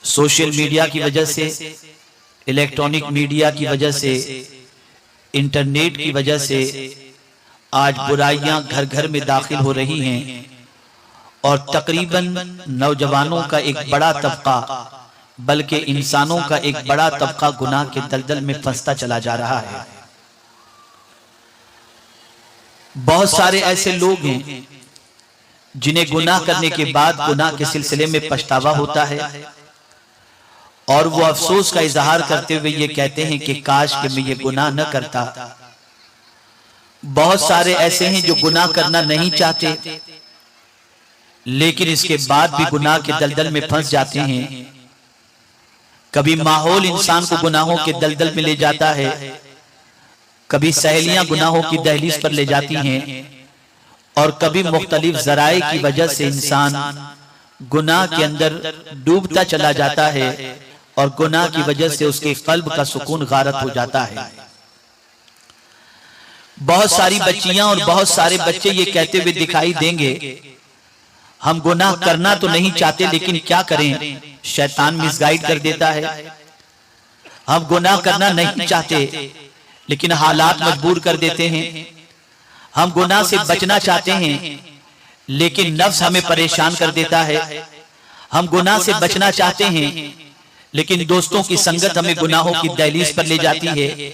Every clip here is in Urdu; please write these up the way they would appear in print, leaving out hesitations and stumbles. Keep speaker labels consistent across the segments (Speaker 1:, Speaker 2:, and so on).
Speaker 1: سوشل میڈیا کی وجہ سے، الیکٹرانک میڈیا کی وجہ سے، انٹرنیٹ کی وجہ سے آج برائیاں گھر گھر میں داخل ہو رہی ہیں، اور تقریباً نوجوانوں کا ایک بڑا طبقہ بلکہ انسانوں کا ایک بڑا طبقہ گناہ کے دلدل میں پھنستا چلا جا رہا ہے۔ بہت سارے ایسے لوگ ہیں جنہیں گناہ کرنے کے بعد گناہ کے سلسلے میں پچھتاوا ہوتا ہے، اور وہ افسوس کا اظہار کرتے ہوئے یہ کہتے ہیں کہ کاش کہ میں یہ گناہ نہ کرتا۔ بہت سارے ایسے ہیں جو گناہ کرنا نہیں چاہتے لیکن اس کے بعد بھی گناہ کے دلدل میں پھنس جاتے ہیں۔ کبھی ماحول انسان کو گناہوں کے دلدل میں لے جاتا ہے، کبھی سہیلیاں گناہوں کی دہلیز پر لے جاتی ہیں، اور کبھی مختلف ذرائع کی وجہ سے انسان گناہ کے اندر ڈوبتا چلا جاتا ہے، اور گناہ کی وجہ سے اس کے قلب کا سکون غارت ہو جاتا ہے۔ بہت ساری بچیاں اور بہت سارے بچے یہ کہتے ہوئے دکھائی دیں گے ہم گناہ کرنا تو نہیں چاہتے لیکن کیا کریں، شیطان مس گائیڈ کر دیتا ہے۔ ہم گناہ کرنا نہیں چاہتے لیکن حالات مجبور کر دیتے ہیں۔ ہم گناہ سے بچنا چاہتے ہیں لیکن نفس ہمیں پریشان کر دیتا ہے۔ ہم گناہ سے بچنا چاہتے ہیں لیکن دوستوں کی سنگت ہمیں گناہوں کی دہلیز پر لے جاتی ہے،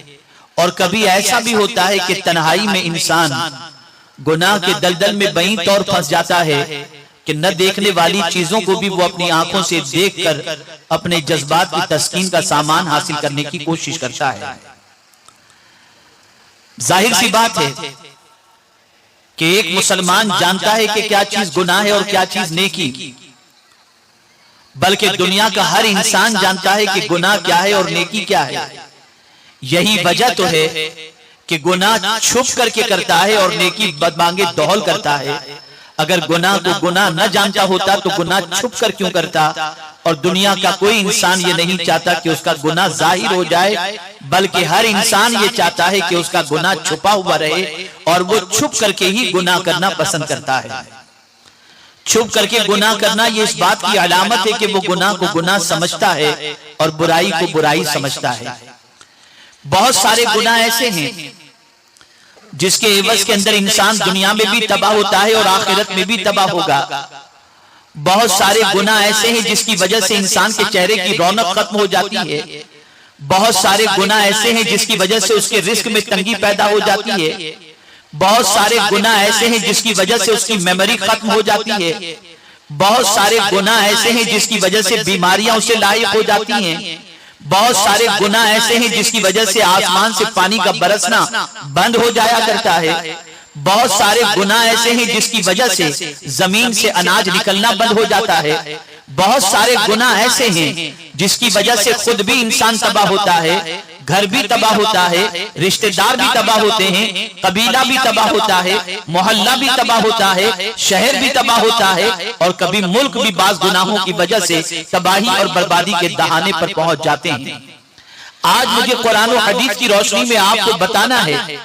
Speaker 1: اور کبھی ایسا بھی ہوتا ہے کہ تنہائی میں انسان گناہ کے دلدل میں بہیں طور پھنس جاتا ہے کہ نہ دیکھنے والی چیزوں کو بھی وہ اپنی آنکھوں سے دیکھ کر اپنے جذبات کی تسکین کا سامان حاصل کرنے کی کوشش کرتا ہے۔ ظاہر سی بات ہے کہ ایک مسلمان جانتا ہے کہ کیا چیز گناہ ہے اور کیا چیز نیکی، بلکہ دنیا کا ہر انسان جانتا ہے کہ گناہ کیا ہے اور نیکی کیا ہے۔ یہی وجہ تو ہے کہ گناہ چھپ کر کے کرتا ہے اور نیکی بدمانگے دہل کرتا ہے۔ اگر گناہ کو گناہ نہ جانتا ہوتا تو گناہ چھپ کر کیوں کرتا؟ اور دنیا کا کوئی انسان یہ نہیں چاہتا کہ اس کا گناہ ظاہر ہو جائے، بلکہ ہر انسان یہ چاہتا ہے کہ اس کا گناہ چھپا ہوا رہے، اور وہ چھپ کر کے ہی گناہ کرنا پسند کرتا ہے۔ چھپ کر کے گناہ کرنا یہ اس بات کی علامت ہے کہ وہ گناہ کو گناہ سمجھتا ہے اور برائی کو برائی سمجھتا ہے۔ بہت سارے گناہ ایسے ہیں جس کے عوض کے اندر انسان دنیا میں بھی تباہ ہوتا ہے اور آخرت میں بھی تباہ ہوگا۔ بہت سارے گناہ ایسے ہیں جس کی وجہ سے انسان کے چہرے کی رونق ختم ہو جاتی ہے۔ بہت سارے گناہ ایسے ہیں جس کی وجہ سے اس کے رزق میں تنگی پیدا ہو جاتی ہے۔ بہت سارے گناہ ایسے ہیں جس کی وجہ سے اس کی میموری ختم ہو جاتی ہے۔ بہت سارے گناہ ایسے ہیں جس کی وجہ سے بیماریاں اسے لاحق ہو جاتی ہیں۔ بہت سارے گناہ ایسے ہیں جس کی وجہ سے آسمان سے پانی کا برسنا بند ہو جایا کرتا ہے۔ بہت سارے گناہ ایسے ہیں جس کی وجہ سے زمین سے اناج نکلنا بند ہو جاتا ہے۔ بہت سارے گناہ ایسے ہیں جس کی وجہ سے خود بھی انسان تباہ ہوتا ہے، گھر بھی تباہ ہوتا ہے، رشتہ دار بھی تباہ ہوتے ہیں، قبیلہ بھی تباہ ہوتا ہے، محلہ بھی تباہ ہوتا ہے، شہر بھی تباہ ہوتا ہے، اور کبھی ملک بھی بعض گناہوں کی وجہ سے تباہی اور بربادی کے دہانے پر پہنچ جاتے ہیں۔ آج مجھے قرآن و حدیث کی روشنی میں آپ کو بتانا ہے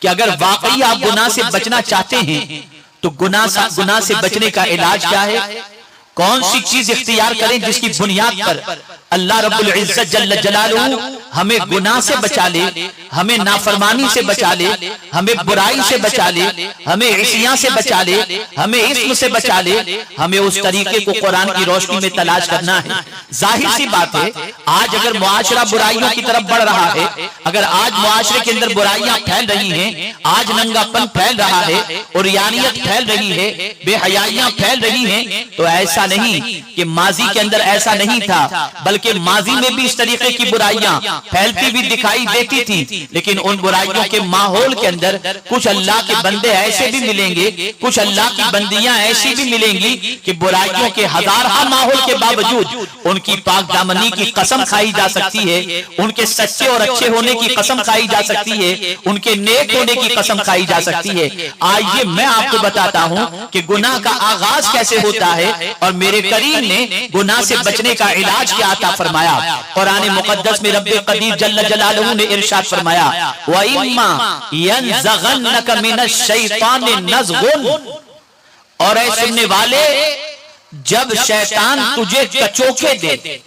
Speaker 1: کہ اگر واقعی آپ گناہ سے بچنا چاہتے ہیں تو گناہ سے بچنے کا علاج کیا ہے؟ کون سی چیز اختیار کریں جس کی بنیاد پر اللہ رب العزت جل جلالہ ہمیں گناہ سے بچا لے، ہمیں نافرمانی سے بچا لے، ہمیں برائی سے بچا لے، ہمیں عصیاں سے بچا لے، ہمیں اسم سے بچا لے۔ ہمیں اس طریقے کو قرآن کی روشنی میں تلاش کرنا ہے۔ ظاہر سی بات ہے آج اگر معاشرہ برائیوں کی طرف بڑھ رہا ہے، اگر آج معاشرے کے اندر برائیاں پھیل رہی ہیں، آج ننگا پن پھیل رہا ہے، عریانیت پھیل رہی ہے، بے حیائیاں پھیل رہی ہیں، تو ایسا نہیں کہ ماضی کے اندر ایسا نہیں تھا، بلکہ ماضی میں بھی اس طریقے کی برائیاں پھیلتی بھی دکھائی دیتی تھی، لیکن ان برائیوں کے ماحول کے اندر کچھ اللہ کے بندے ایسے بھی ملیں گے، کچھ اللہ کی بندیاں ایسی بھی ملیں گی کہ برائیوں کے ہزارہ ماحول کے باوجود ان کی پاک دامنی کی قسم کھائی جا سکتی ہے، ان کے سچے اور اچھے ہونے کی قسم کھائی جا سکتی ہے، ان کے نیک ہونے کی قسم کھائی جا سکتی ہے۔ آئیے میں آپ کو بتاتا ہوں کہ گناہ کا آغاز کیسے ہوتا ہے، اور میرے کریم نے گناہ سے بچنے کا علاج کیا عطا فرمایا۔ قرآن مقدس میں رب قدیر جل جلالہ نے ارشاد فرمایا وَإِمَّا يَنزَغَنَّكَ مِنَ الشَّيْطَانِ نَزْغٌ، اور اے سننے والے جب شیطان تجھے کچوکے دے،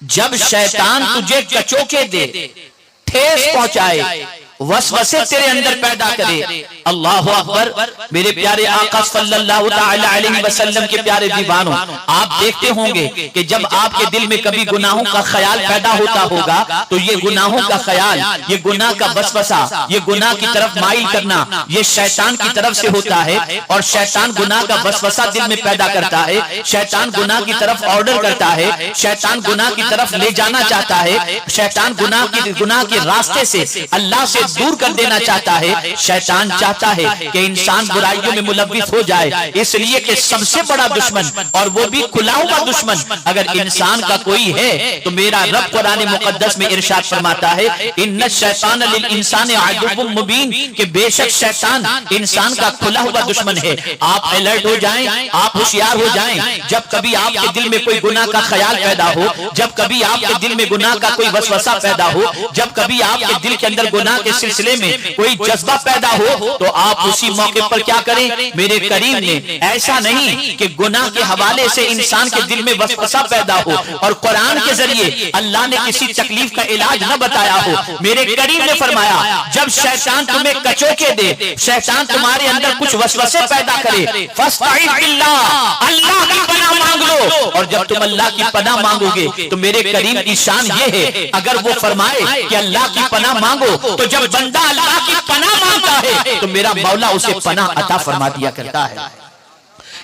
Speaker 1: جب شیطان تجھے کچوکے دے، ٹھیس پہنچائے، وسوسے تیرے اندر پیدا کرے. اللہ اکبر. میرے پیارے آقا صلی اللہ تعالی علیہ وسلم کے پیارے دیوانوں، آپ دیکھتے ہوں گے کہ جب آپ کے دل میں کبھی گناہوں کا خیال پیدا ہوتا ہوگا تو یہ گناہوں کا خیال، یہ گناہ کا وسوسہ، یہ گناہ کی طرف مائل کرنا، یہ شیطان کی طرف سے ہوتا ہے. اور شیطان گناہ کا وسوسہ دل میں پیدا کرتا ہے، شیطان گناہ کی طرف آرڈر کرتا ہے، شیطان گناہ کی طرف لے جانا چاہتا ہے، شیطان گناہ کے راستے سے اللہ سے دور کر دینا چاہتا ہے. شیطان چاہتا ہے کہ انسان برائیوں میں ملوث ہو جائے، اس لیے کہ سب سے بڑا دشمن، اور وہ بھی کھلا ہوا دشمن اگر انسان کا کوئی ہے تو میرا رب قرآن مقدس میں ارشاد فرماتا ہے ان الشیطان للانسان عدو مبین، کہ بے شک شیطان انسان کا کھلا ہوا دشمن ہے. آپ الرٹ ہو جائیں، آپ ہوشیار ہو جائیں. جب کبھی آپ کے دل میں کوئی گناہ کا خیال پیدا ہو، جب کبھی آپ کے دل میں گناہ کا کوئی وسوسہ پیدا ہو، جب کبھی آپ کے دل کے اندر گناہ کے سلسلے میں کوئی جذبہ پیدا ہو تو آپ اسی موقع پر کیا کریں؟ میرے کریم نے ایسا نہیں کہ گناہ کے حوالے سے انسان کے دل میں وسوسہ پیدا ہو اور قرآن کے ذریعے اللہ نے کسی تکلیف کا علاج نہ بتایا ہو. میرے کریم نے فرمایا جب شیطان تمہیں کچوکے دے، شیطان تمہارے اندر کچھ وسوسے پیدا کرے، فاستعذ باللہ، اللہ کی پناہ مانگ لو. اور جب تم اللہ کی پناہ مانگو گے تو میرے کریم کی شان یہ ہے، اگر وہ فرمائے کہ اللہ کی پناہ مانگو تو جب بندہ اللہ کی پناہ مانگتا ہے تو میرا مولا اسے پناہ عطا فرما دیا کرتا ہے.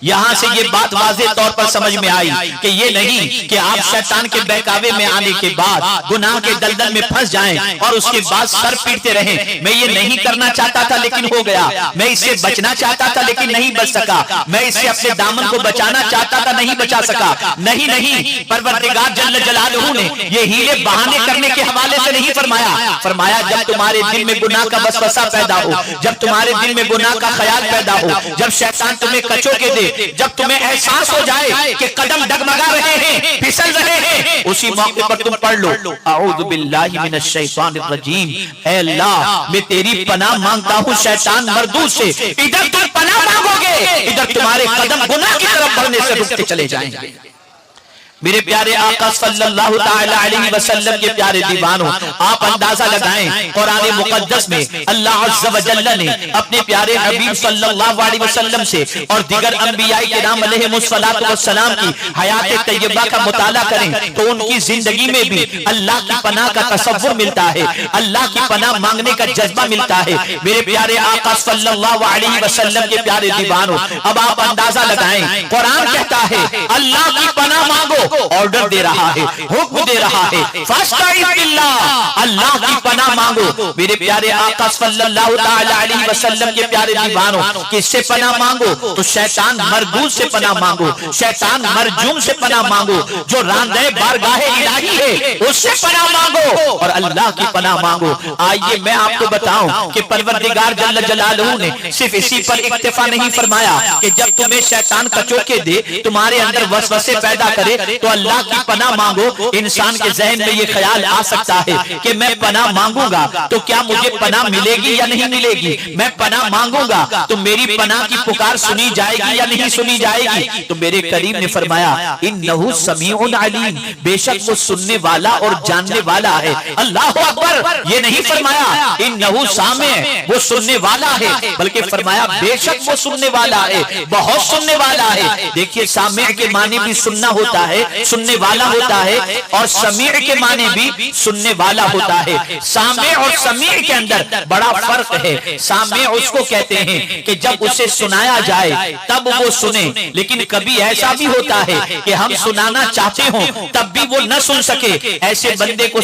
Speaker 1: یہاں سے یہ بات واضح طور پر سمجھ میں آئی کہ یہ نہیں کہ آپ شیطان کے بہکاوے میں آنے کے بعد گناہ کے دلدل میں پھنس جائیں اور اس کے بعد سر پیٹتے رہیں. میں یہ نہیں کرنا چاہتا تھا لیکن ہو گیا، میں اس سے بچنا چاہتا تھا لیکن نہیں بچ سکا، میں اس سے اپنے دامن کو بچانا چاہتا تھا نہیں بچا سکا. نہیں، پروردگار جل جلالہ نے یہ ہیلے بہانے کرنے کے حوالے سے نہیں فرمایا. فرمایا جب تمہارے دل میں گناہ کا وسوسہ پیدا ہو، جب تمہارے دل میں گناہ کا خیال پیدا ہو، جب شیطان تمہیں کچوکے دے، جب تمہیں احساس ہو جائے کہ قدم ڈگمگا رہے ہیں، پھسل رہے ہیں، اسی موقع پر تم پڑھ لو اعوذ باللہ من الشیطان الرجیم. اے اللہ میں تیری پناہ مانگتا ہوں شیطان مردود سے. ادھر تم پناہ مانگو گے، ادھر تمہارے قدم گناہ کی طرف بڑھنے سے رکتے چلے جائیں گے. میرے پیارے آقا صلی اللہ تعالی علیہ وسلم کے پیارے دیوانوں، آپ اندازہ لگائیں قرآن مقدس میں اللہ عز و جل نے اپنے پیارے حبیب صلی اللہ علیہ وسلم سے اور دیگر انبیاء کرام علیہ السلام کی حیات طیبہ کا مطالعہ کریں تو ان کی زندگی میں بھی اللہ کی پناہ کا تصور ملتا ہے، اللہ کی پناہ مانگنے کا جذبہ ملتا ہے. میرے پیارے آقا صلی اللہ علیہ وسلم کے پیارے دیوانوں، اب آپ اندازہ لگائیں قرآن کہتا ہے اللہ کی پناہ مانگو، آرڈر دے رہا ہے، حکم دے رہا ہے، فاستعذ باللہ، اللہ کی پناہ مانگو. میرے پیارے آقا صلی اللہ تعالی علیہ وسلم کے پیارے دیوانوں، کس سے پناہ مانگو؟ تو شیطان مردود سے پناہ مانگو، شیطان مرجوم سے پناہ مانگو، جو راندہ بارگاہ الہی ہے اس سے پناہ مانگو اور اللہ کی پناہ مانگو. آئیے میں آپ کو بتاؤں کہ پروردگار جل جلالہ نے صرف اسی پر اکتفا نہیں فرمایا کہ جب تمہیں شیطان کچوکے دے، تمہارے اندر وسوسے پیدا کرے تو اللہ کی پناہ مانگو. انسان کے ذہن میں یہ خیال آ سکتا ہے کہ میں پناہ مانگوں گا تو کیا مجھے پناہ ملے گی یا نہیں ملے گی، میں پناہ مانگوں گا تو میری پناہ کی پکار سنی جائے گی یا نہیں سنی جائے گی. تو میرے کریم نے فرمایا انہ سمیع علیم، بے شک وہ سننے والا اور جاننے والا ہے. اللہ اکبر. یہ نہیں فرمایا انہ سامع، وہ سننے والا ہے، بلکہ فرمایا بے شک وہ سننے والا ہے، بہت سننے والا ہے. دیکھیے سامع کے معنی بھی سننا ہوتا ہے، سننے والا ہوتا ہے، اور سمیع کے معنی بھی سننے والا ہوتا ہے. سامع اور سمیع کے اندر بڑا فرق ہے. سامع اس کو کہتے ہیں کہ جب اسے سنایا جائے تب وہ سنے، لیکن کبھی ایسا بھی ہوتا ہے کہ ہم سنانا چاہتے ہوں تب بھی وہ نہ سن سکے، ایسے بندے کو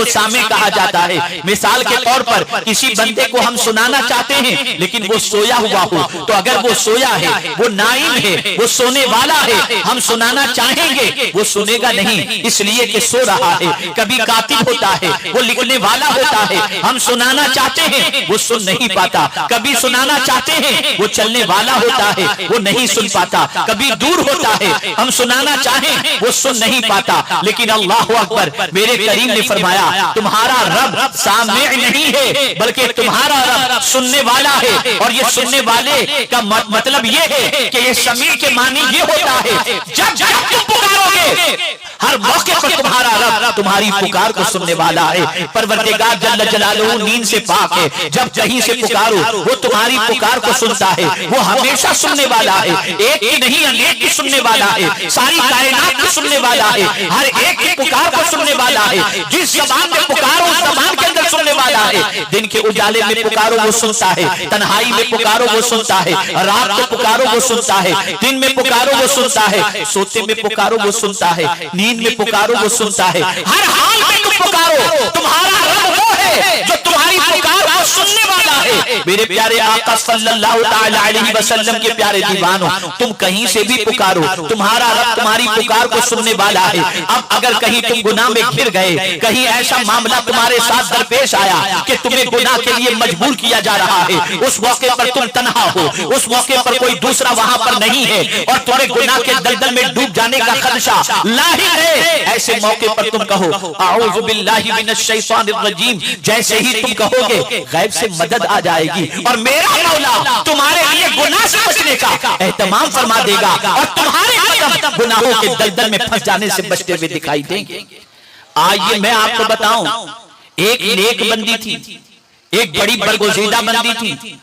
Speaker 1: سامع کہا جاتا ہے. مثال کے طور پر کسی بندے کو ہم سنانا چاہتے ہیں لیکن وہ سویا ہوا ہو، تو اگر وہ سویا ہے، وہ نائم ہے، وہ سونے والا ہے، ہم سنانا چاہیں گے وہ سنے گا نہیں، اس لیے کہ سو رہا ہے. کبھی کاتب ہوتا ہے، وہ لکھنے والا ہوتا ہے، ہم سنانا چاہتے ہیں وہ سن نہیں پاتا. کبھی سنانا چاہتے ہیں وہ چلنے والا ہوتا ہے، وہ نہیں سن پاتا. کبھی دور ہوتا ہے، ہم سنانا چاہیں وہ سن نہیں پاتا. لیکن اللہ اکبر، میرے کریم نے فرمایا تمہارا رب سامع نہیں ہے بلکہ تمہارا رب سننے والا ہے. اور یہ سننے والے کا مطلب یہ ہے کہ یہ سمیع کے معنی یہ ہوتا ہے جب تم پکارو گے ہر موقع پر تمہارا رب تمہاری پکار کو سننے والا ہے۔ پروردگار جل جلالہ نیند سے پاک ہے، جب کہیں سے پکارو وہ تمہاری پکار کو سنتا ہے، وہ ہمیشہ سننے والا ہے، ایک کی نہیں انیک کی سننے والا ہے، ساری کائنات کی سننے والا ہے، ہر ایک کی پکار کو سننے والا ہے، جس زبان میں پکارو اس زبان کے اندر سننے والا ہے۔ دن کے اجالے میں پکارو وہ سنتا ہے، تنہائی میں پکارو وہ سنتا ہے، رات کو پکارو وہ سنتا ہے، دن میں پکارو وہ سنتا ہے، سوتے میں پکارو وہ سنتا ہے، نیند میں پکارو وہ سنتا ہے، ہر حال میں تم پکارو، تمہارا رب وہ ہے جو تمہاری پکار کو سننے والا ہے۔ میرے پیارے آقا صلی اللہ تعالی علیہ وسلم کے پیارے دیوانوں، تم کہیں سے بھی پکارو، تمہارا رب تمہاری پکار کو سننے والا ہے۔ اب اگر کہیں تم گناہ میں گر گئے، کہیں ایسا معاملہ تمہارے ساتھ درپیش آیا کہ تمہیں گناہ کے لیے مجبور کیا جا رہا ہے، اس موقع پر تم تنہا ہو، اس موقع پر کوئی دوسرا وہاں پر نہیں ہے اور تمہیں گناہ کے دلدل میں ڈوب جانے کا خدشہ لاحق ہے، ایسے موقع پر تم کہو اعوذ باللہ من الشیطان الرجیم، جیسے ہی تم کہو گے غیب سے مدد آ جائے گی اور میرا مولا تمہارے لیے گناہ سے بچنے کا اہتمام فرما دے گا اور تمہارے قدم گناہوں کے دلدل میں پھنس جانے سے بچتے ہوئے دکھائی دیں گے۔ آئیے میں آپ کو بتاؤں، ایک نیک بندی تھی، ایک بڑی برگزیدہ بندی تھی،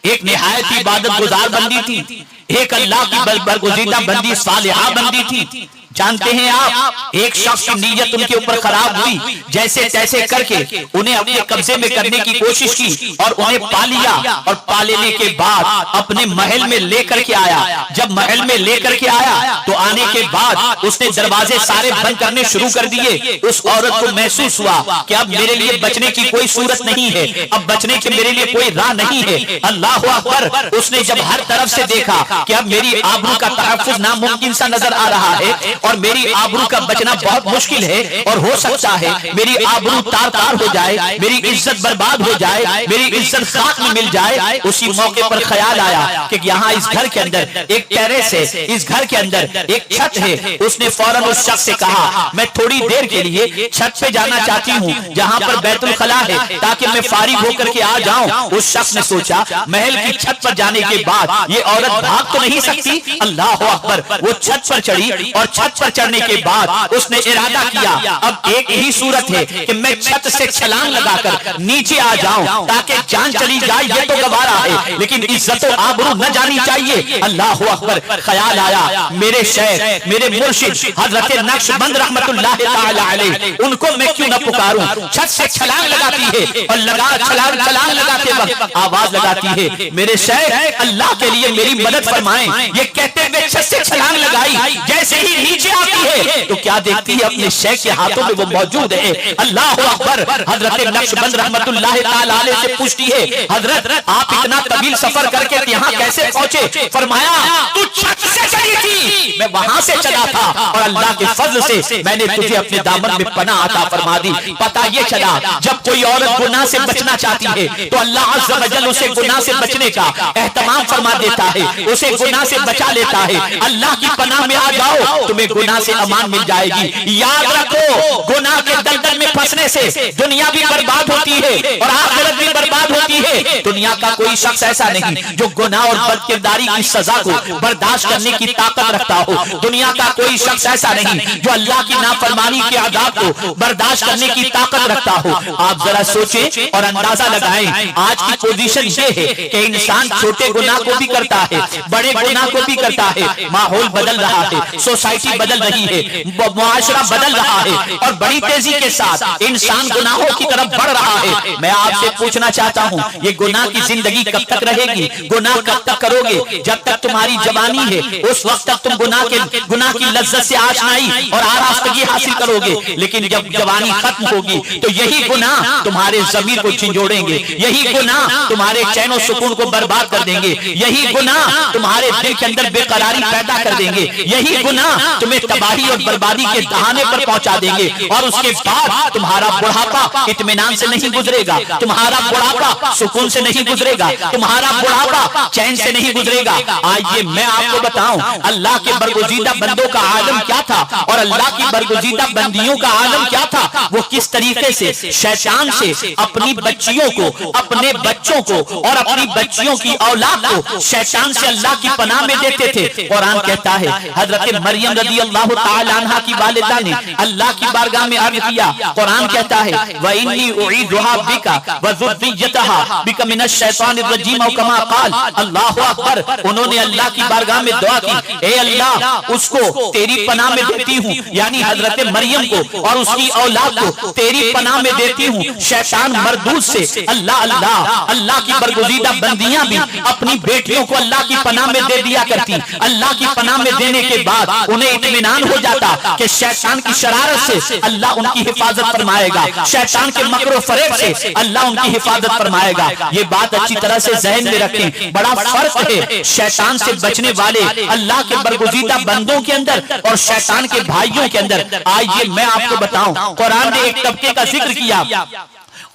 Speaker 1: ایک نہایت عبادت گزار بندی تھی، ایک اللہ کی برگزیدہ بندی صالحہ بندی تھی۔ جانتے ہیں آپ، ایک شخص کی نیت ان کے اوپر خراب ہوئی، جیسے تیسے کر کے انہیں اپنے قبضے میں کرنے کی کوشش کی اور انہیں پا لیا، اور پا لینے کے بعد اپنے محل میں لے کر کے آیا۔ جب محل میں لے کر کے آیا تو آنے کے بعد اس نے دروازے سارے بند کرنے شروع کر دیے۔ اس عورت کو محسوس ہوا کہ اب میرے لیے بچنے کی کوئی صورت نہیں ہے، اب بچنے کی میرے لیے کوئی راہ نہیں ہے۔ اللہ اکبر، اس نے جب ہر طرف سے دیکھا کہ اب میری آبرو کا تحفظ ناممکن سا نظر آ رہا ہے اور میری آبرو کا بچنا بہت مشکل ہے، اور ہو سکتا ہے میری آبرو تار تار ہو جائے، میری عزت برباد ہو جائے، میری عزت خاک میں مل جائے۔ اسی موقع پر خیال آیا کہ یہاں اس گھر کے اندر ایک ٹیریس ہے، اس گھر کے اندر ایک چھت ہے۔ اس نے فوراً اس شخص سے کہا میں تھوڑی دیر کے لیے چھت پہ جانا چاہتی ہوں جہاں پر بیت الخلا ہے، تاکہ میں فارغ ہو کر کے آ جاؤں۔ اس شخص نے سوچا محل کی چھت پر جانے کے بعد یہ عورت بھاگ تو نہیں سکتی۔ اللہ اکبر، وہ چھت پر چڑھی اور چھت پر چڑھنے کے بعد اس نے ارادہ کیا اب ایک ہی صورت ہے کہ میں چھت سے چھلانگ لگا کر نیچے آ جاؤں تاکہ جان چلی جائے، یہ تو گوارا ہے لیکن عزت و آبرو نہ جانی چاہیے۔ اللہ اکبر، خیال آیا میرے شیخ میرے مرشد حضرت نقشبند رحمت اللہ تعالی علیہ، ان کو میں کیوں نہ پکاروں۔ چھت سے چھلانگ لگاتی ہے اور چھلانگ لگاتے وقت آواز لگاتی ہے میرے شیخ اللہ کے لیے میری مدد فرمائیں۔ یہ کہتے ہوئے چھت سے چھلانگ لگائی، جیسے ہی نیچے آتی ہے تو کیا دیکھتی ہے اپنے شیخ کے ہاتھوں میں وہ موجود ہے۔ اللہ اکبر، حضرت نقشبند رحمت اللہ تعالی علیہ سے پوچھتی ہے حضرت آپ اتنا طویل سفر کر کے یہاں کیسے پہنچے؟ فرمایا تو چھت سے چلی تھی، میں وہاں سے چلا تھا اور اللہ کے فضل سے میں نے تجھے اپنے دامن میں پناہ عطا فرما دی۔ پتہ یہ چلا جب کوئی عورت گناہ سے بچنا چاہتی ہے تو اللہ عز و جل اسے گناہ سے بچنے کا اہتمام فرما دیتا ہے، اسے گناہ سے بچا لیتا ہے۔ اللہ کی پناہ میں آ جاؤ، تمہیں گناہ سے امان مل جائے گی۔ یاد رکھو گناہ کے دلدل میں پھنسنے سے دنیا بھی برباد ہوتی ہے اور آخرت بھی برباد ہوتی ہے۔ دنیا کا کوئی شخص ایسا نہیں جو گناہ اور بد کرداری کی سزا کو برداشت کرنے کی طاقت رکھتا ہو، دنیا کا کوئی شخص ایسا نہیں جو اللہ کی نافرمانی کے عذاب کو برداشت کرنے کی طاقت رکھتا ہو۔ آپ ذرا سوچیں اور اندازہ لگائیں، آج کی پوزیشن یہ ہے کہ انسان چھوٹے گناہ کو بھی کرتا ہے، بڑے گناہ کو بھی کرتا ہے۔ ماحول بدل رہا ہے، سوسائٹی بدل رہی ہے، معاشرہ بدل رہا ہے اور بڑی تیزی کے ساتھ انسان گناہوں کی طرف بڑھ رہا ہے۔ میں آپ سے پوچھنا چاہتا ہوں یہ گناہ کی زندگی کب تک رہے گی؟ گناہ کب تک کرو گے؟ جب تک تمہاری جوانی ہے اس وقت تک تم گناہ کی لذت سے آشنائی اور آراستگی حاصل کرو گے، لیکن جب جوانی ختم ہوگی تو یہی گناہ تمہارے ضمیر کو جھنجھوڑیں گے، یہی گناہ تمہارے چین و سکون کو برباد کر دیں گے، یہی گناہ تمہارے دل کے اندر بے قراری پیدا کر دیں گے، یہی گناہ تمہیں تباہی اور بربادی کے دہانے پر پہنچا دیں گے، اور اس کے بعد تمہارا بڑھاپا اطمینان سے نہیں گزرے گا، تمہارا بڑھاپا سکون سے نہیں گزرے گا، تمہارا بڑھاپا چین سے نہیں گزرے گا۔ آئیے میں آپ کو بتاؤں اللہ کے برگزیدہ بندوں کا عالم کیا تھا اور اللہ کی برگزیدہ بندیوں کا عالم کیا تھا، وہ کس طریقے سے شیطان سے اپنی بچیوں کو، اپنے بچوں کو اور اپنی بچیوں کی اولاد کو شیطان سے اللہ اللہ کی پناہ میں دیتے تھے۔ قرآن کہتا ہے حضرت مریم رضی اللہ تعالی عنہ کی والدہ نے اللہ کی بارگاہ میں عرض کیا، قرآن کہتا ہے وَإِنِّي أُعِيذُهَا بِكَ وَذُرِّيَّتَهَا بِكَ مِنَ الشَّيْطَانِ الرَّجِيمِ أَوْ كَمَا قَالَ۔ اللہ اکبر، انہوں نے اللہ کی بارگاہ میں دعا کی، اے اللہ اس کو تیری پناہ میں دیتی ہوں، یعنی حضرت مریم کو اور اس کی اولاد کو تیری پناہ میں دیتی ہوں شیطان مردود سے۔ اللہ اللہ، اللہ کی برگزیدہ بندیاں بھی اپنی بیٹیوں کو اللہ کی پناہ میں دے دیا کرتی، اللہ کی پناہ میں دینے کے بعد انہیں اطمینان ہو جاتا کہ شیطان کی شرارت سے اللہ ان کی حفاظت فرمائے گا، شیطان کے مکر و فریب سے اللہ ان کی حفاظت فرمائے گا۔ یہ بات اچھی طرح سے ذہن میں رکھیں، بڑا فرق ہے شیطان سے بچنے والے اللہ کے برگزیدہ بندوں کے اندر اور شیطان کے بھائیوں کے اندر۔ آئیے میں آپ کو بتاؤں، قرآن نے ایک طبقے کا ذکر کیا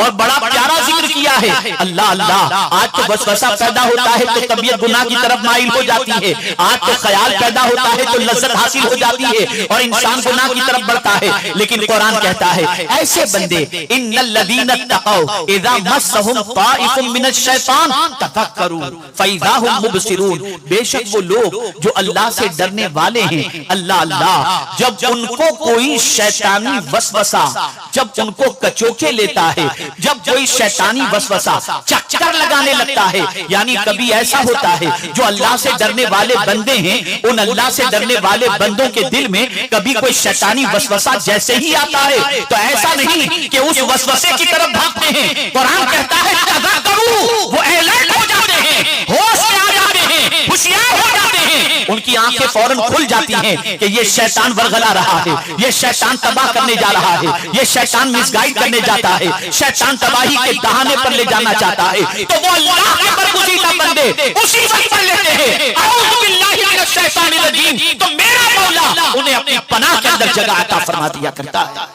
Speaker 1: اور بڑا پیارا ذکر کیا ہے۔ اللہ اللہ، آج تو وسوسہ پیدا ہوتا ہے تو طبیعت گناہ کی طرف مائل ہو جاتی ہے، آج تو خیال پیدا ہوتا ہے تو لذت حاصل ہو جاتی ہے اور انسان گناہ کی طرف بڑھتا ہے، لیکن قرآن کہتا ہے ایسے بندے ان الذین اتقوا اذا مسهم طائف من الشیطان تفکروا فاذا هم مبصرون۔ بے شک وہ لوگ جو اللہ سے ڈرنے والے ہیں، اللہ اللہ، جب ان کو کوئی شیطانی وسوسہ، جب ان کو کچوکے لیتا ہے، جب کوئی شیطانی وسوسہ چکر لگانے لگتا ہے، یعنی کبھی ایسا ہوتا ہے جو اللہ سے ڈرنے والے بندے ہیں، ان اللہ سے ڈرنے والے بندوں کے دل میں کبھی کوئی شیطانی وسوسہ جیسے ہی آتا ہے تو ایسا نہیں کہ اس وسوسے کی طرف بھاگتے ہیں، قرآن کہتا ہے تذکروا، وہ الرٹ ہو جاتے ہیں، ہوش میں آ جاتے ہیں، ہوشیار ہو جاتے ہیں، ان کی آنکھیں فوراً کھل جاتی ہیں کہ یہ شیطان ورغلا رہا ہے، یہ شیطان تباہ کرنے جا رہا ہے، یہ شیطان مس گائیڈ کرنے جاتا ہے، شیطان تباہی کے دہانے پر لے جانا چاہتا ہے، تو وہ اللہ کے برگزیدہ بندے اسی وقت پر لیتے ہیں اعوذ باللہ من الشیطان الرجیم، تو میرا مولا انہیں اپنی پناہ کے اندر جگہ عطا فرما دیا کرتا ہے۔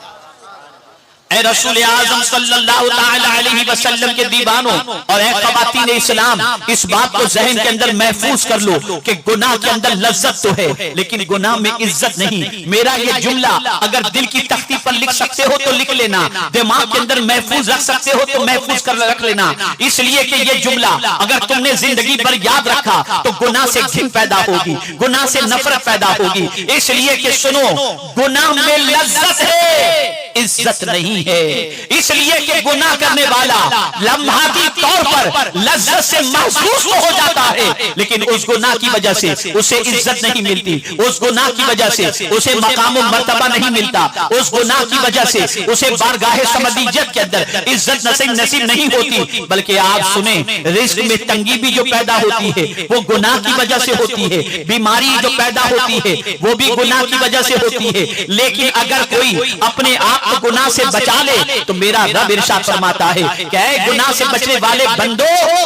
Speaker 1: اے رسول اعظم صلی اللہ تعالی علیہ وسلم کے دیوانوں اور اے خواتین اسلام، اس بات کو ذہن کے اندر محفوظ کر لو کہ گناہ کے اندر لذت تو ہے لیکن گناہ میں عزت نہیں۔ میرا یہ جملہ اگر دل کی تختی پر لکھ سکتے ہو تو لکھ لینا، دماغ کے اندر محفوظ رکھ سکتے ہو تو محفوظ کر رکھ لینا، اس لیے کہ یہ جملہ اگر تم نے زندگی بھر یاد رکھا تو گناہ سے گھن پیدا ہوگی، گناہ سے نفرت پیدا ہوگی، اس لیے کہ سنو، گناہ میں لذت ہے، عزت نہیں ہے، اس لیے کہ گناہ کرنے والا لمحاتی طور پر لذت سے محسوس ہو جاتا ہے، لیکن اس گناہ کی وجہ سے اسے عزت نہیں ملتی، اس گناہ کی وجہ سے اسے مقام و مرتبہ نہیں ملتا، اس گناہ کی وجہ سے اسے بارگاہ سمدیجت کے اندر عزت نصیب نہیں ہوتی، بلکہ آپ سنیں، رزق میں تنگی بھی جو پیدا ہوتی ہے وہ گناہ کی وجہ سے ہوتی ہے، بیماری جو پیدا ہوتی ہے وہ بھی گناہ کی وجہ سے ہوتی ہے، لیکن اگر کوئی اپنے آپ کو گناہ سے بچا لے تو میرا رب ارشاد فرماتا ہے کہ اے گناہ سے بچنے والے بندو،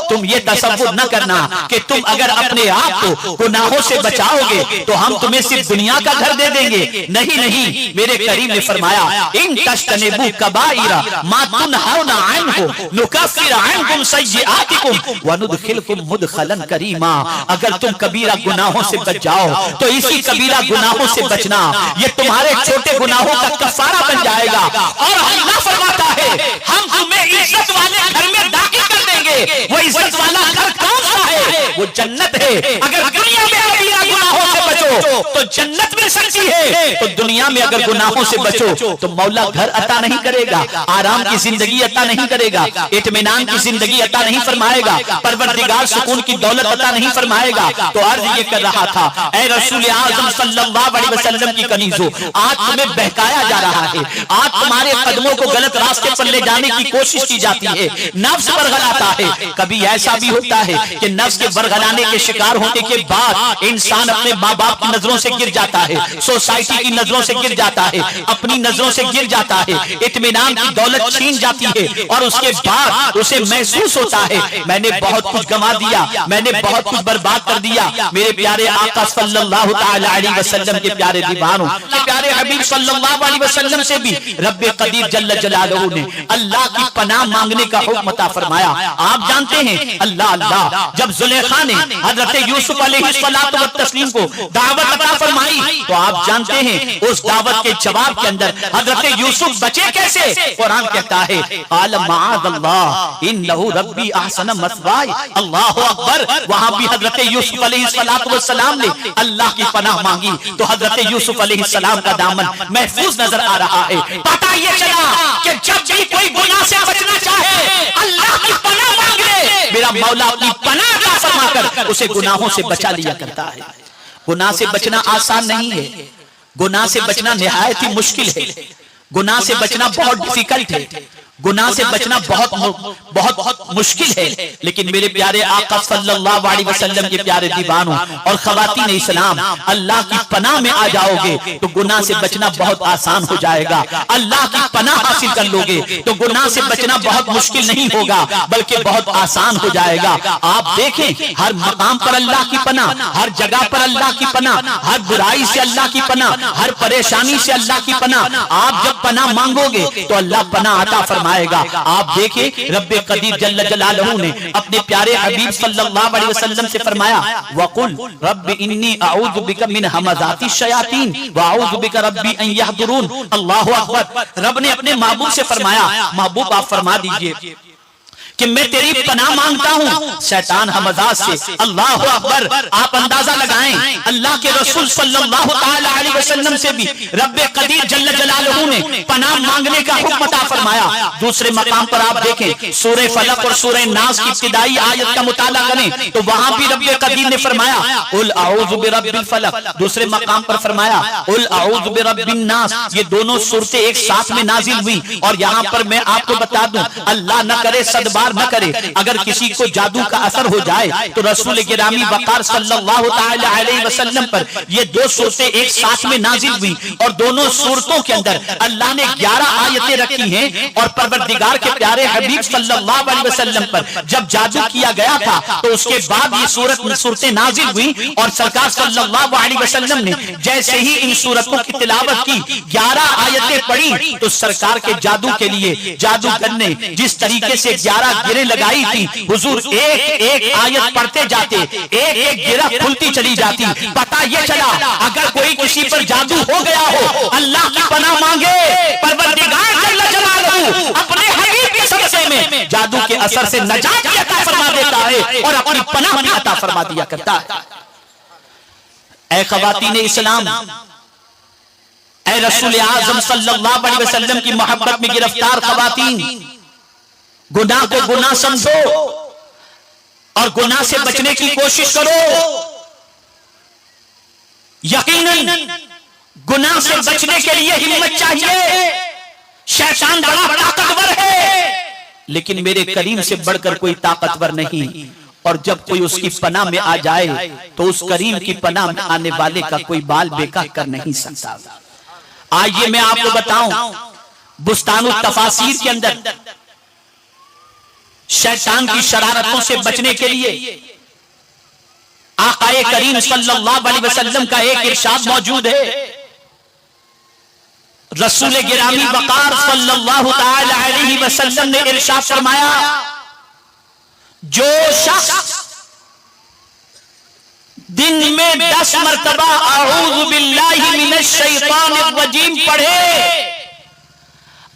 Speaker 1: تم یہ تصور نہ کرنا کہ تم اگر اپنے آپ کو گناہوں سے بچاؤ گے تو ہم تمہیں صرف دنیا کا گھر دے دیں گے، نہیں نہیں، میرے کریم نے فرمایا ان تجتنبوا کبائر ما تنہون عنہ نکفر عنکم سیئاتکم وندخلکم مدخلا کریما۔ اگر تم کبیرہ گناہوں سے بچ جاؤ تو اسی کبیرہ گناہوں سے بچنا یہ تمہارے چھوٹے گناہوں کا کفارہ بن جائے گا، اور اللہ فرماتا ہے ہم تمہیں عزت والے گھر میں داخل کر دیں گے۔ وہ عزت والا گھر کون سا ہے؟ وہ جنت ہے۔ اگر دنیا میں کبیرہ گناہوں سے بچو تو جنت مل سکتی ہے، تو دنیا میں اگر گناہوں سے بچو تو مولا گھر عطا نہیں کرے گا، آرام کی زندگی عطا نہیں کرے گا، اطمینان کی زندگی عطا نہیں فرمائے گا، پروردگار سکون کی دولت عطا نہیں فرمائے گا۔ تو عرض یہ کر رہا تھا اے رسول اعظم صلی اللہ علیہ وسلم کی کنیزوں، آج تمہیں بہکایا جا رہا ہے، آج تمہارے قدموں کو غلط راستے پر لے جانے کی کوشش کی جاتی ہے، نفس ورغلاتا ہے۔ کبھی ایسا بھی ہوتا ہے کہ نفس کے ورغلانے کے شکار ہونے کے بعد انسان اپنے ماں باپ کی نظروں سے گر جاتا ہے، سوسائٹی کی نظروں سے گر جاتا ہے، اپنی نظروں سے گر جاتا ہے، اطمینان کی دولت چھین جاتی ہے، اور اس کے بعد اسے محسوس ہوتا ہے میں نے بہت کچھ گنوا دیا، میں نے بہت کچھ برباد کر دیا۔ میرے پیارے آقا صلی اللہ تعالی علیہ وسلم کے پیارے دیوانوں، پیارے حبیب صلی اللہ علیہ وسلم سے بھی رب قدیر جل جلالہ نے اللہ کی پناہ مانگنے کا حکم عطا فرمایا۔ آپ جانتے ہیں اللہ اللہ، جب زلیخا نے حضرت یوسف علیہ السلام کو دعوت عطا فرمائی تو آپ جانتے ہیں اس دعوت کے جواب کے اندر حضرت یوسف بچے کیسے؟ قرآن کہتا ہے قال معاذ اللہ انہ ربی احسن مثواي، اللہ اکبر۔ وہاں بھی حضرت یوسف علیہ السلام نے اللہ کی پناہ مانگی تو حضرت یوسف علیہ السلام کا دامن محفوظ نظر آ رہا ہے۔ پتہ یہ چلا کہ جب بھی کوئی گناہ سے بچنا چاہے اللہ کی پناہ مانگ لے، میرا مولا اپنی پناہ عطا فرما کر اسے گناہوں سے بچا لیا کرتا ہے۔ گناہ سے بچنا آسان نہیں ہے، گناہ سے بچنا نہایت ہی مشکل ہے، گناہ سے بچنا بہت ڈیفیکلٹ ہے، گناہ سے بچنا بہت مشکل ہے، لیکن میرے پیارے آقا صلی اللہ علیہ وسلم کے پیارے دیوانوں اور خواتین اسلام، اللہ کی پناہ میں آ جاؤ گے تو گناہ سے بچنا بہت آسان ہو جائے گا۔ اللہ کی پناہ حاصل کر لو گے تو گناہ سے بچنا بہت مشکل نہیں ہوگا بلکہ بہت آسان ہو جائے گا۔ آپ دیکھیں ہر مقام پر اللہ کی پناہ، ہر جگہ پر اللہ کی پناہ، ہر برائی سے اللہ کی پناہ، ہر پریشانی سے اللہ کی پناہ۔ آپ جب پناہ مانگو گے تو اللہ پناہ عطا فرمائے گا۔ آپ دیکھیں رب قدیر جل جلالہ نے اپنے پیارے حبیب صلی اللہ علیہ وسلم سے فرمایا وَقُلْ رَبِّ إِنِّي أَعُوذُ بِكَ مِنْ هَمَزَاتِ الشَّيَاطِينِ وَأَعُوذُ بِكَ رَبِّ أَنْ يَحْضُرُونَ۔ اللہ اکبر۔ رب نے اپنے محبوب سے فرمایا محبوب آپ فرما دیجئے کہ میں تیری پناہ مانگتا ہوں شیطان ہمزات سے۔ اللہ اکبر۔ آپ اندازہ لگائیں اللہ کے رسول صلی اللہ تعالی علیہ وسلم سے بھی رب قدیر جل جلالہ نے پناہ مانگنے کا حکم عطا فرمایا۔ دوسرے مقام پر آپ دیکھیں سورہ فلق اور سورہ ناس کی ابتدائی آیت کا مطالعہ کریں تو وہاں بھی رب قدیر نے فرمایا قل اعوذ برب الفلق، دوسرے مقام پر فرمایا قل اعوذ برب الناس۔ یہ دونوں صورتیں ایک ساتھ میں نازل ہوئی اور یہاں پر میں آپ کو بتا دوں اللہ نہ کرے صدبار نہ کرے اگر کسی کو جادو کا اثر ہو جائے تو رسول گرامی وقار صلی اللہ تعالی علیہ وسلم پر یہ دو صورتیں ایک ساتھ میں نازل ہوئی اور دونوں صورتوں کے اندر اللہ نے 11 آیتیں رکھی ہیں اور پروردگار کے پیارے حبیب صلی اللہ علیہ وسلم پر جب جادو کیا گیا تھا تو اس کے بعد یہ صورتیں نازل ہوئی اور سرکار صلی اللہ علیہ وسلم نے جیسے ہی ان صورتوں کی تلاوت کی 11 آیتیں پڑھی تو سرکار کے جادو کے لیے جادوگر نے جس طریقے سے 11 گریں لگائی تھی حضور ایک ایک آیت پڑھتے جاتے ایک ایک گرہ کھلتی چلی جاتی۔ پتہ یہ چلا اگر کوئی کسی پر جادو ہو گیا ہو اللہ کی پناہ مانگے پروردگار جل جلالہ اپنے حبیب کے صدقے میں جادو کے اثر سے نجات عطا فرما دیتا ہے اور اپنی پناہ بھی عطا فرما دیا کرتا ہے۔ اے خواتین اسلام، اے رسول اعظم صلی اللہ علیہ وسلم کی محبت میں گرفتار خواتین، گناہ کو گناہ سمجھو اور گناہ سے بچنے کی کوشش کرو۔ یقیناً گناہ سے بچنے کے لیے ہمت چاہیے۔ شیطان بڑا طاقتور ہے لیکن میرے کریم سے بڑھ کر کوئی طاقتور نہیں، اور جب کوئی اس کی پناہ میں آ جائے تو اس کریم کی پناہ میں آنے والے کا کوئی بال بیکا کر نہیں سکتا۔ آئیے میں آپ کو بتاؤں بستان التفاسیر کے اندر شیطان کی شرارتوں سے بچنے کے لیے آقا کریم صلی اللہ علیہ وسلم کا ایک ارشاد موجود ہے۔ رسول گرامی وقار صلی اللہ تعالی علیہ وسلم نے ارشاد فرمایا جو شخص دن میں 10 مرتبہ اعوذ باللہ من الشیطان الرجیم پڑھے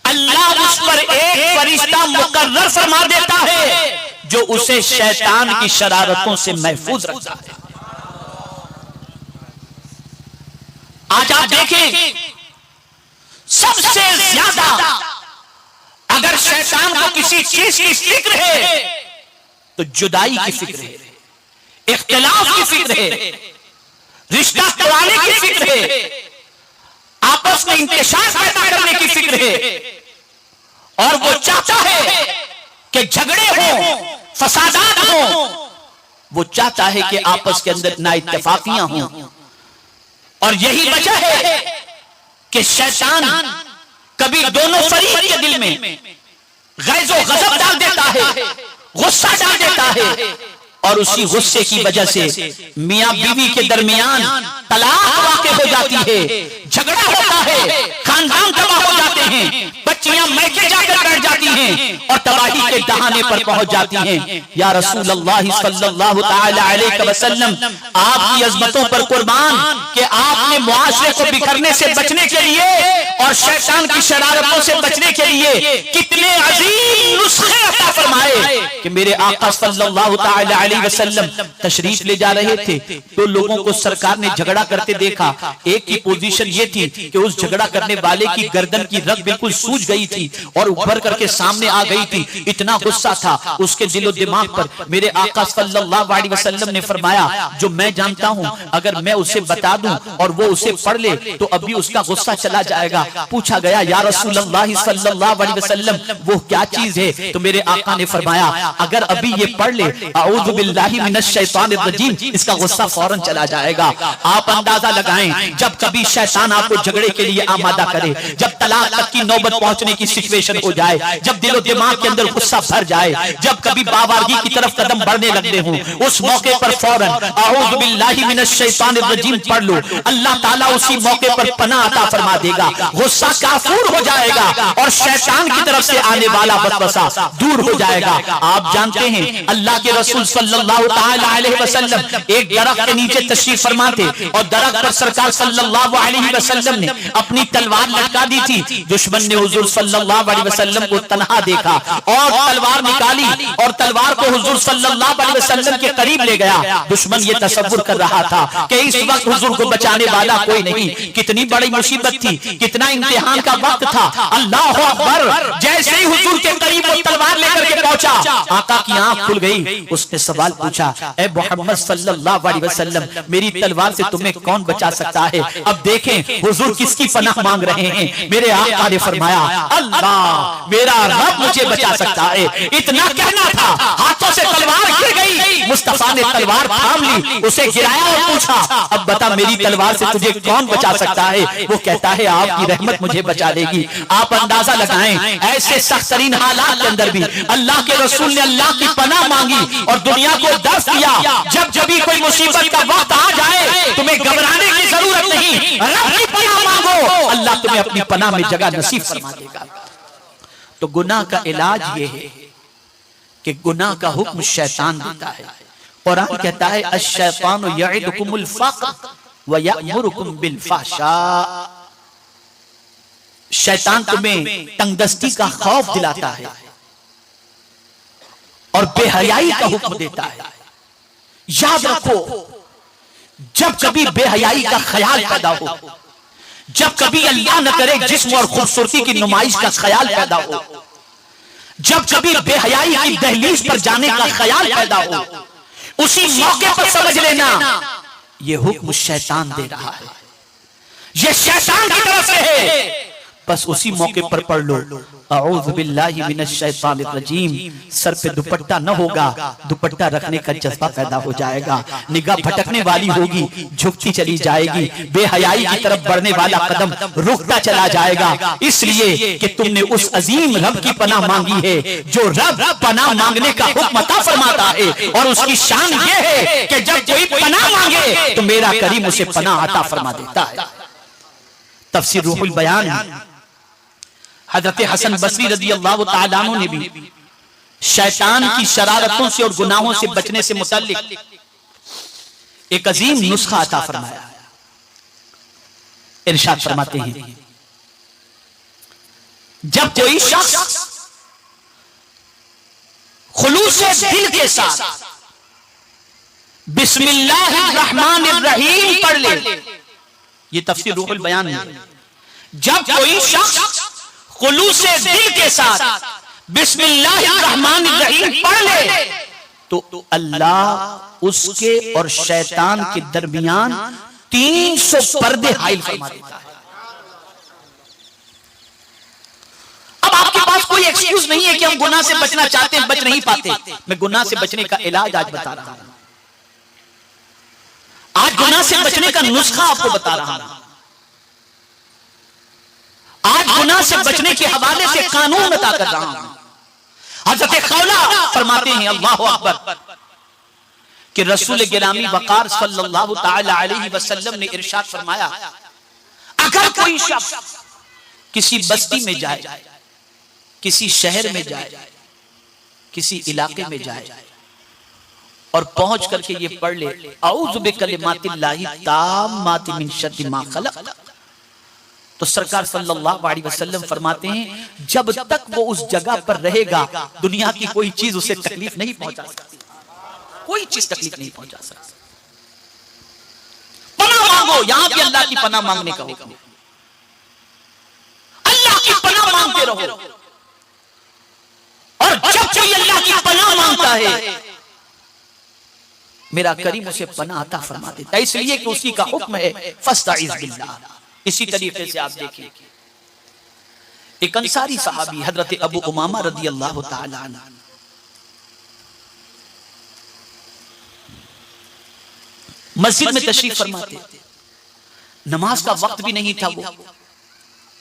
Speaker 1: اللہ اس پر ایک فرشتہ مقرر فرما دیتا ہے جو اسے شیطان کی شرارتوں سے محفوظ رکھتا ہے۔ آج آپ دیکھیں سب سے زیادہ اگر شیطان کو کسی چیز کی فکر ہے تو جدائی کی فکر ہے، اختلاف کی فکر ہے، رشتہ توڑنے کی فکر ہے، آپس میں انتشار پیدا کرنے کی فکر ہے، اور وہ چاہتا ہے کہ جھگڑے ہوں، فسادات ہوں، وہ چاہتا ہے کہ آپس کے اندر نا اتفاقیاں ہوں، اور یہی وجہ ہے کہ شیطان کبھی دونوں فریق کے دل میں غیظ و غضب ڈال دیتا ہے، غصہ ڈال دیتا ہے، اور اسی غصے کی وجہ سے میاں بیوی کے درمیان طلاق واقع ہو جاتی ہے، جھگڑا ہوتا ہے، خاندان تباہ ہو جاتے ہیں، بچیاں میکے جا کر بیٹھ جاتی ہیں، اور تباہی کے دہانے پر پہنچ جاتی ہیں۔ یا رسول اللہ صلی اللہ تعالی علیہ وسلم، آپ کی عظمتوں پر قربان کہ آپ نے معاشرے کو بکھرنے سے بچنے کے لیے اور شیطان کی شرارتوں سے بچنے کے لیے کتنے عظیم نسخے عطا فرمائے کہ میرے آقا صلی اللہ تعالی علیہ وسلم تشریف لے جا رہے تھے تو لوگوں کو سرکار نے جھگڑا کرتے دیکھا۔ ایک کی پوزیشن یہ تھی کہ اس جھگڑا کرنے والے کی گردن کی رگ بالکل سوج گئی تھی اور ابھر کر کے سامنے آ گئی تھی، اتنا غصہ تھا اس کے دل و دماغ پر۔ میرے آقا صلی اللہ علیہ وسلم نے فرمایا جو میں جانتا ہوں اگر میں اسے بتا دوں اور وہ اسے پڑھ لے تو ابھی اس کا غصہ چلا جائے گا۔ پوچھا گیا یا رسول اللہ صلی اللہ علیہ وسلم وہ کیا چیز ہے؟ تو میرے آقا نے فرمایا اگر ابھی یہ پڑھ لے اعوذ باللہ من الشیطان الرجیم، اس کا غصہ فوراً چلا جائے گا۔ آپ اندازہ لگائیں جب کبھی شیطان آپ کو جھگڑے کے لیے آمادہ کرے، جب طلاق تک کی نوبت پہنچنے کی سچویشن ہو جائے، جب دل و دماغ کے اندر غصہ بھر جائے، جب کبھی باوارگی کی طرف قدم بڑھنے لگتے ہوں، اس موقع پر فوراً اعوذ باللہ من الشیطان الرجیم پڑھ لو، اللہ تعالیٰ اسی موقع پر پناہ عطا فرما دے گا، غصہ کافور ہو جائے گا اور شیطان کی طرف سے آنے والا وسوسہ دور ہو جائے گا۔ آپ جانتے ہیں اللہ کے رسول صلی اللہ تعالی علیہ وسلم ایک درخت کے نیچے تشریف فرما تھے اور درخت پر سرکار صلی اللہ علیہ وسلم نے اپنی تلوار لٹکا دی تھی۔ دشمن نے حضور صلی اللہ علیہ وسلم کو تنہا دیکھا اور تلوار نکالی اور تلوار کو حضور صلی اللہ علیہ وسلم کے قریب لے گیا۔ دشمن یہ تصور کر رہا تھا کہ اس وقت حضور کو بچانے والا کوئی نہیں، کتنی بڑی مصیبت تھی، کتنا امتحان کا وقت تھا۔ اللہ اکبر، جیسے ہی حضور کے قریب وہ تلوار لے کر کے پہنچا، آقا کی آنکھ کھل گئی۔ اس نے سوال پوچھا اے محمد صلی اللہ علیہ وسلم میری تلوار سے تمہیں کون بچا سکتا ہے؟ اب دیکھیں حضور کس کی پناہ مانگ رہے ہیں۔ میرے آقا نے فرمایا اللہ میرا رب مجھے بچا سکتا ہے۔ اتنا کہنا تھا ہاتھوں سے تلوار گر گئی، مصطفیٰ نے تلوار تھام لی، اسے گرایا اور پوچھا اب بتا میری تلوار سے تجھے کون بچا سکتا ہے؟ وہ کہتا ہے آپ کی رحمت مجھے بچا لے گی۔ آپ اندازہ لگائیں ایسے سخت ترین حالات کے اندر بھی اللہ کے رسول نے اللہ کی پناہ مانگی اور دنیا کو درس دیا جب جب کوئی مصیبت کا وقت آ جائے تمہیں گھبرانے کی ضرورت نہیں، رب کی پناہ مانگو، اللہ تمہیں اپنی پناہ میں جگہ نصیب فرما دے گا۔ تو گناہ کا علاج یہ ہے کہ گناہ کا حکم شیطان دیتا ہے۔ قرآن کہتا ہے الشیطان یعدکم الفقر ویأمرکم بالفحشاء، شیطان تمہیں تنگ دستی کا خوف دلاتا ہے اور بے حیائی کا حکم دیتا ہے۔ یاد رکھو جب کبھی بے حیائی کا خیال پیدا ہو، جب کبھی اللہ نہ کرے جسم اور خوبصورتی کی نمائش کا خیال پیدا ہو، جب کبھی بے حیائی کی دہلیز پر جانے کا خیال پیدا ہو، اسی موقع پر سمجھ لینا یہ حکم شیطان دے رہا ہے، یہ شیطان کی طرف سے ہے۔ بس اسی موقع پر پڑھ لو اعوذ باللہ من الشیطان الرجیم، سر پہ دوپٹہ نہ ہوگا، دوپٹہ رکھنے کا جذبہ پیدا ہو جائے گا، نگاہ بھٹکنے والی ہوگی، جھکتی چلی جائے گی، بے حیائی کی طرف بڑھنے والا قدم رکتا چلا جائے گا، اس لیے کہ تم نے اس عظیم رب کی پناہ مانگی ہے جو رب پناہ مانگنے کا حکم عطا فرماتا ہے، اور اس کی شان یہ ہے کہ جب کوئی پناہ مانگے تو میرا کریم اسے پناہ عطا فرما دیتا ہے۔ تفسیر روح البیان حضرت حسن بصری رضی اللہ تعالیٰ عنہ نے بھی شیطان کی شرارتوں سے اور گناہوں سے بچنے سے متعلق ایک عظیم نسخہ عطا فرمایا۔ ارشاد فرماتے ہیں جب کوئی شخص خلوص دل کے ساتھ بسم اللہ الرحمن الرحیم پڑھ لے، یہ تفسیر روح البیان ہے، جب کوئی شخص خلوص دل کے ساتھ بسم اللہ الرحمن الرحیم پڑھ لے تو اللہ اس کے اور شیطان کے درمیان 300 پردے حائل فرما دیتا ہے۔ اب آپ کے پاس کوئی ایکسکیوز نہیں ہے کہ ہم گناہ سے بچنا چاہتے ہیں بچ نہیں پاتے، میں گناہ سے بچنے کا علاج آج بتا رہا ہوں، آج گناہ سے بچنے کا نسخہ آپ کو بتا رہا ہوں، آج گناہ سے بچنے کے حوالے سے قانون عطا کر رہا ہوں۔ حضرت خولہ فرماتے ہیں اللہ اکبر کہ رسول گرامی وقار صلی اللہ تعالی علیہ وسلم نے ارشاد فرمایا اگر کوئی شخص کسی بستی میں جائے، کسی شہر میں جائے کسی علاقے میں جائے اور پہنچ کر کے یہ پڑھ لے اعوذ بکلمات اللہ التامات من شر ما خلق، تو سرکار صلی اللہ علیہ وسلم فرماتے ہیں جب تک وہ اس جگہ پر رہے گا دنیا کی کوئی چیز اسے تکلیف نہیں پہنچا سکتی، کوئی چیز تکلیف نہیں پہنچا سکتی۔ پناہ مانگو، یہاں بھی اللہ کی پناہ مانگنے کا حکم، اللہ کی پناہ مانگتے رہو، اور جب کوئی اللہ کی پناہ مانگتا ہے میرا کریم اسے پناہ عطا فرما دیتا ہے، اس لیے کہ اسی کا حکم ہے فاستعذ باللہ۔ اسی طریقے سے آپ دیکھیں ایک انصاری صحابی حضرت ابو امامہ رضی اللہ تعالی عنہ، مسجد میں تشریف فرماتے، نماز کا وقت بھی نہیں تھا، وہ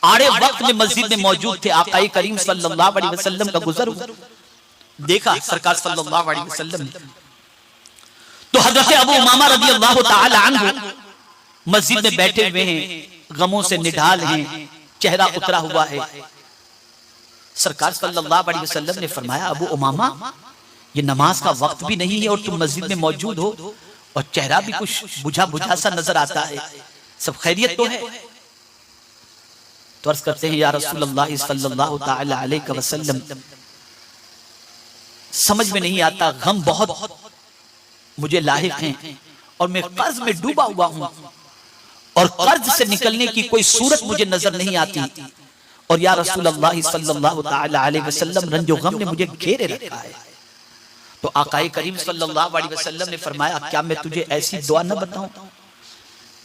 Speaker 1: آڑے وقت میں مسجد میں موجود تھے، آقا کریم صلی اللہ علیہ وسلم کا گزر ہوا، دیکھا سرکار صلی اللہ علیہ وسلم نے، تو حضرت ابو امامہ رضی اللہ تعالی عنہ مسجد میں بیٹھے ہوئے ہیں، غموں سے نڈھال ہیں، چہرہ اترا ہوا ہے۔ سرکار صلی اللہ علیہ وسلم نے فرمایا ابو امامہ یہ نماز کا وقت بھی نہیں ہے اور تم مسجد میں موجود ہو اور چہرہ بھی کچھ بجھا بجھا سا نظر آتا ہے، سب خیریت تو ہے؟ تو عرض کرتے ہیں یا رسول اللہ صلی اللہ تعالی علیہ وسلم سمجھ میں نہیں آتا، غم بہت مجھے لاحق ہیں اور میں قرض میں ڈوبا ہوا ہوں اور قرض سے نکلنے کی کوئی صورت مجھے نظر نہیں آتی، اور یا رسول اللہ صلی اللہ تعالی علیہ وسلم رنج و غم نے مجھے گھیرے رکھا ہے۔ تو آقا کریم صلی اللہ علیہ وسلم نے فرمایا کیا میں تجھے ایسی دعا نہ بتاؤں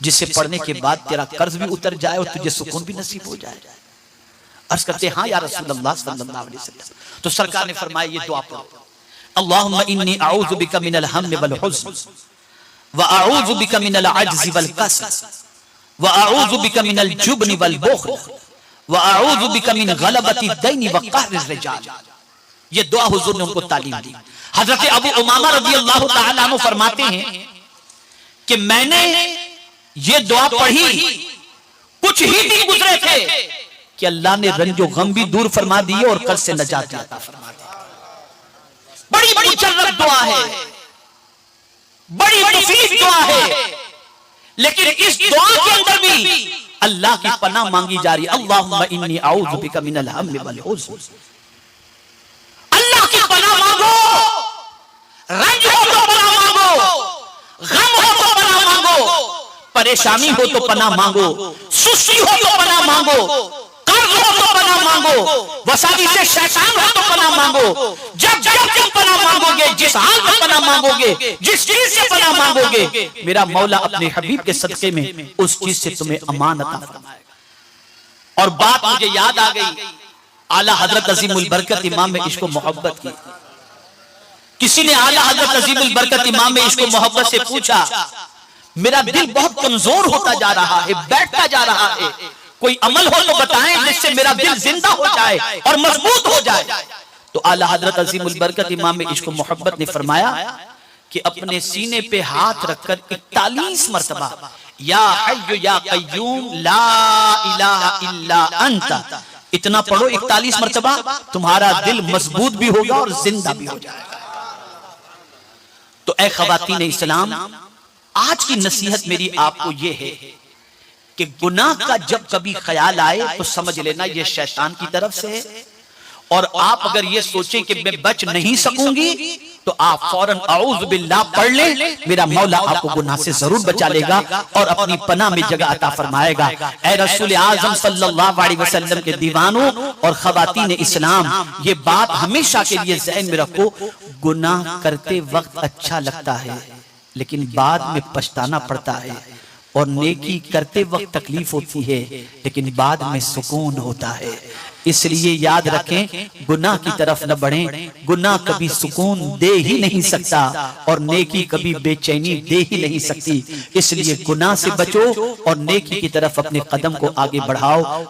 Speaker 1: جسے پڑھنے کے بعد تیرا قرض بھی اتر جائے اور تجھے سکون بھی نصیب ہو جائے؟ عرض کرتے ہاں یا رسول اللہ صلی اللہ علیہ وسلم۔ تو سرکار نے فرمایا یہ دعا پڑھو، اللہم انی اعوذ بک من الہم والحزن واعوذ بک من العجز والکسل واعوذ بک من الجبن والبخل واعوذ بک من غلبۃ الدین وقہر الرجال۔ یہ دعا حضور نے ان کو تعلیم دی۔ حضرت ابو امامہ رضی اللہ تعالی عنہ فرماتے ہیں کہ میں نے یہ دعا پڑھی، کچھ ہی دن گزرے تھے کہ اللہ نے رنج و غم بھی دور فرما دیے اور قرض سے نجات عطا فرما دی۔ بڑی مجرد دعا ہے، بڑی مفید دعا ہے، لیکن اس دعا کے اندر بھی اللہ کی پناہ مانگی جا رہی، اللہم انی اعوذ بک من الہم والحزن۔ اللہ کی پناہ مانگو، رنج ہو تو پناہ مانگو، غم ہو تو پناہ مانگو، پریشانی ہو تو پناہ مانگو، سستی ہو تو پناہ مانگو، قرض ہو تو پناہ مانگو، وساوس شیطان ہو تو پناہ مانگو۔ جب تم پناہ مانگو گے، جس حال میں پناہ مانگو گے، جس چیز سے پناہ مانگو گے، میرا مولا اپنے حبیب کے صدقے میں اس چیز سے تمہیں امان عطا فرمائے گا۔ اور بات مجھے یاد آ گئی، اعلیٰ حضرت عظیم البرکت امام میں عشق و محبت کی، کسی نے اعلیٰ حضرت عظیم البرکت امام میں عشق و محبت سے پوچھا میرا دل بہت کمزور ہوتا جا رہا ہے، بیٹھتا جا رہا ہے، کوئی عمل ہو تو بتائیں جس سے میرا دل زندہ ہو جائے اور مضبوط ہو جائے۔ تو اعلیٰ حضرت عظیم البرکت امام میں عشق و محبت نے فرمایا کہ اپنے سینے پہ ہاتھ رکھ کر 41 مرتبہ یا حی یا قیوم لا الہ الا انت اتنا پڑھو 41 مرتبہ، تمہارا دل مضبوط بھی ہوگا اور زندہ بھی ہو جائے گا۔ تو اے خواتین اسلام، آج کی نصیحت میری آپ کو یہ ہے کہ گناہ کا جب کبھی خیال آئے تو سمجھ لینا یہ شیطان کی طرف سے ہے، اور آپ اگر یہ سوچیں کہ میں بچ نہیں سکوں گی تو آپ فوراً اعوذ باللہ پڑھ لیں، میرا مولا آپ کو گناہ سے ضرور بچا لے گا اور اپنی پناہ میں جگہ عطا فرمائے گا۔ اے رسول اعظم صلی اللہ علیہ وسلم کے دیوانوں اور خواتین اسلام، یہ بات ہمیشہ کے لیے ذہن میں رکھو، گناہ کرتے وقت اچھا لگتا ہے لیکن بعد میں پچھتانا پڑتا ہے، اور نیکی کرتے وقت تکلیف ہوتی ہے لیکن بعد میں سکون ہوتا ہے۔ اس لیے یاد رکھیں گناہ کی طرف نہ بڑھیں، گناہ کبھی سکون دے ہی نہیں سکتا اور نیکی کبھی بے چینی دے ہی نہیں سکتی، اس لیے گناہ سے بچو اور نیکی کی طرف اپنے قدم کو آگے بڑھاؤ۔